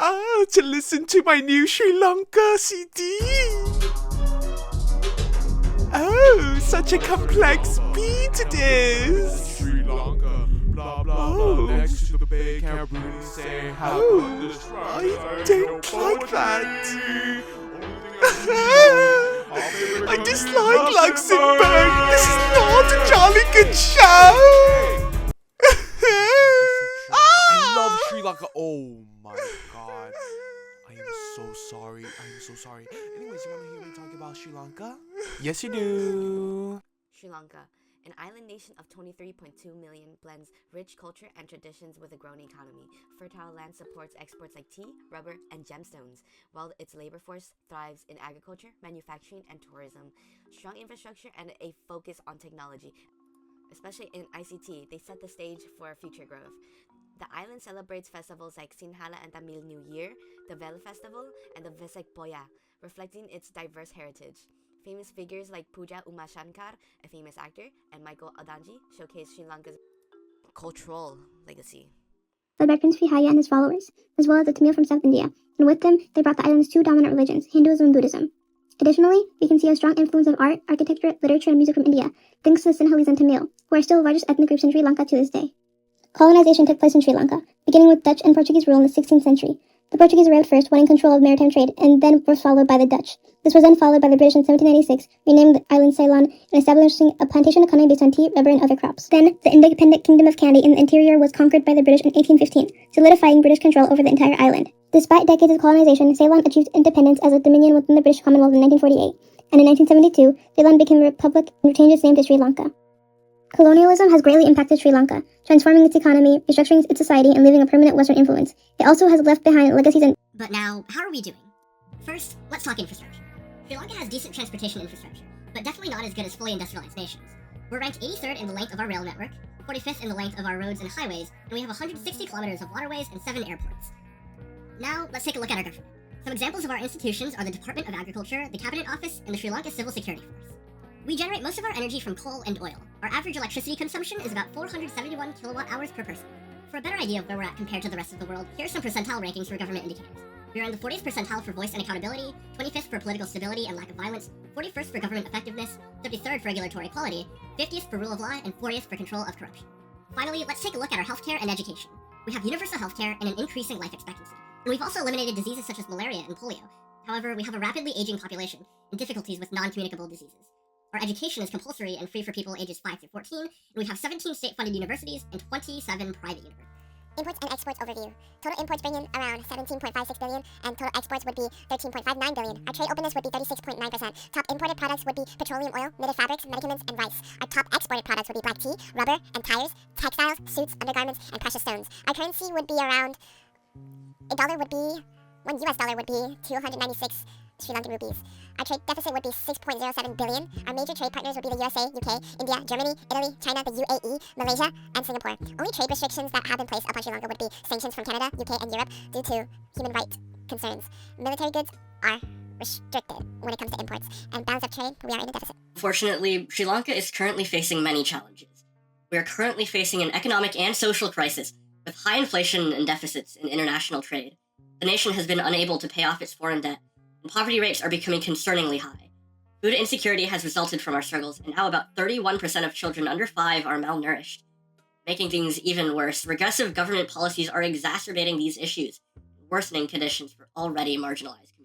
to listen to my new Sri Lanka CD. Oh, such a complex beat it is. Sri Lanka, blah blah blah. Next to the bay, can't really say how good this I don't like that. I dislike Luxembourg. This is not a jolly good show. I love Sri Lanka. Oh my god. I am so sorry. Anyways, you want to hear me talk about Sri Lanka? Yes, you do. Sri Lanka, an island nation of 23.2 million, blends rich culture and traditions with a growing economy. Fertile land supports exports like tea, rubber, and gemstones, while its labor force thrives in agriculture, manufacturing, and tourism. Strong infrastructure and a focus on technology, especially in ICT, they set the stage for future growth. The island celebrates festivals like Sinhala and Tamil New Year, the Vel Festival, and the Vesak Poya, reflecting its diverse heritage. Famous figures like Pooja Umashankar, a famous actor, and Michael Adanji showcase Sri Lanka's cultural legacy. Led by Prince Vihaya and his followers, as well as the Tamil from South India, and with them, they brought the island's two dominant religions, Hinduism and Buddhism. Additionally, we can see a strong influence of art, architecture, literature, and music from India, thanks to the Sinhalese and Tamil, who are still the largest ethnic groups in Sri Lanka to this day. Colonization took place in Sri Lanka, beginning with Dutch and Portuguese rule in the 16th century. The Portuguese arrived first, wanting control of maritime trade, and then was followed by the Dutch. This was then followed by the British in 1796, renaming the island Ceylon and establishing a plantation economy based on tea, rubber, and other crops. Then, the independent Kingdom of Kandy in the interior was conquered by the British in 1815, solidifying British control over the entire island. Despite decades of colonization, Ceylon achieved independence as a dominion within the British Commonwealth in 1948, and in 1972, Ceylon became a republic and changed its name to Sri Lanka. Colonialism has greatly impacted Sri Lanka, transforming its economy, restructuring its society, and leaving a permanent Western influence. It also has left behind legacies and... But now, how are we doing? First, let's talk infrastructure. Sri Lanka has decent transportation infrastructure, but definitely not as good as fully industrialized nations. We're ranked 83rd in the length of our rail network, 45th in the length of our roads and highways, and we have 160 kilometers of waterways and 7 airports. Now, let's take a look at our government. Some examples of our institutions are the Department of Agriculture, the Cabinet Office, and the Sri Lanka Civil Security Force. We generate most of our energy from coal and oil. Our average electricity consumption is about 471 kilowatt hours per person. For a better idea of where we're at compared to the rest of the world, here are some percentile rankings for government indicators. We are in the 40th percentile for voice and accountability, 25th for political stability and lack of violence, 41st for government effectiveness, 33rd for regulatory quality, 50th for rule of law, and 40th for control of corruption. Finally, let's take a look at our healthcare and education. We have universal healthcare and an increasing life expectancy. And we've also eliminated diseases such as malaria and polio. However, we have a rapidly aging population and difficulties with non-communicable diseases. Our education is compulsory and free for people ages 5 through 14, and we have 17 state-funded universities and 27 private universities. Imports and exports overview. Total imports bring in around 17.56 billion, and total exports would be 13.59 billion. Our trade openness would be 36.9%. Top imported products would be petroleum oil, knitted fabrics, medicaments, and rice. Our top exported products would be black tea, rubber, and tires, textiles, suits, undergarments, and precious stones. Our currency would be around... $1 US dollar would be 296 Sri Lankan rupees. Our trade deficit would be 6.07 billion. Our major trade partners would be the USA, UK, India, Germany, Italy, China, the UAE, Malaysia, and Singapore. Only trade restrictions that have been placed upon Sri Lanka would be sanctions from Canada, UK, and Europe due to human rights concerns. Military goods are restricted when it comes to imports, and balance of trade, we are in a deficit. Fortunately, Sri Lanka is currently facing many challenges. We are currently facing an economic and social crisis with high inflation and deficits in international trade. The nation has been unable to pay off its foreign debt, and poverty rates are becoming concerningly high. Food insecurity has resulted from our struggles, and now about 31% of children under 5 are malnourished. Making things even worse, regressive government policies are exacerbating these issues, worsening conditions for already marginalized communities.